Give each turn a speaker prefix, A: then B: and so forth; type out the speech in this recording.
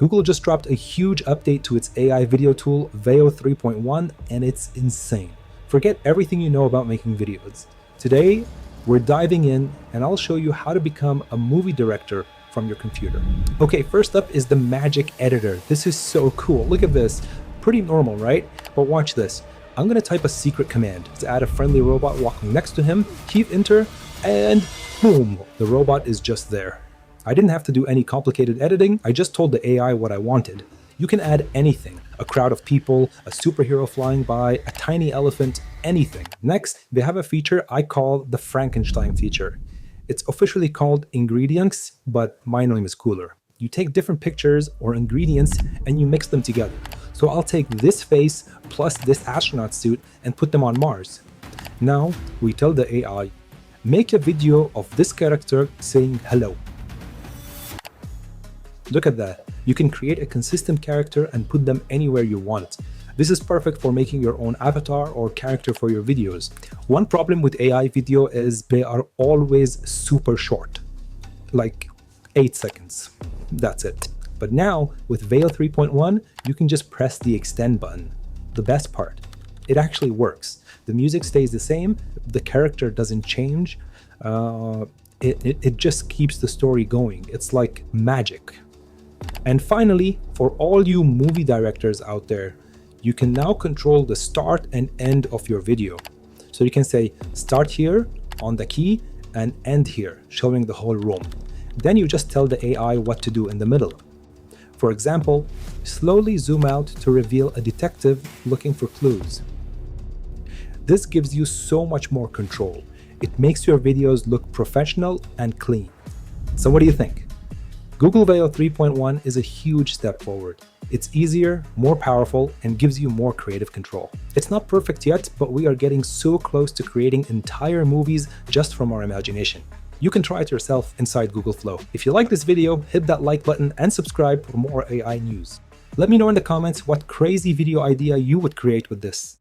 A: Google just dropped a huge update to its AI video tool, Veo 3.1, and it's insane. Forget everything you know about making videos. Today, we're diving in, and I'll show you how to become a movie director from your computer. Okay, first up is the Magic Editor. This is so cool. Look at this. Pretty normal, right? But watch this. I'm gonna type a secret command to add a friendly robot walking next to him, hit enter, and boom, the robot is just there. I didn't have to do any complicated editing, I just told the AI what I wanted. You can add anything, a crowd of people, a superhero flying by, a tiny elephant, anything. Next, they have a feature I call the Frankenstein feature. It's officially called ingredients, but my name is cooler. You take different pictures or ingredients and you mix them together. So I'll take this face plus this astronaut suit and put them on Mars. Now, we tell the AI, make a video of this character saying hello. Look at that. You can create a consistent character and put them anywhere you want. This is perfect for making your own avatar or character for your videos. One problem with AI video is they are always super short, like 8 seconds. That's it. But now, with Veo 3.1, you can just press the extend button. The best part, it actually works. The music stays the same, the character doesn't change, it just keeps the story going. It's like magic. And finally, for all you movie directors out there, you can now control the start and end of your video. So you can say start here on the key and end here, showing the whole room. Then you just tell the AI what to do in the middle. For example, slowly zoom out to reveal a detective looking for clues. This gives you so much more control. It makes your videos look professional and clean. So what do you think? Google Veo 3.1 is a huge step forward. It's easier, more powerful, and gives you more creative control. It's not perfect yet, but we are getting so close to creating entire movies just from our imagination. You can try it yourself inside Google Flow. If you like this video, hit that like button and subscribe for more AI news. Let me know in the comments what crazy video idea you would create with this.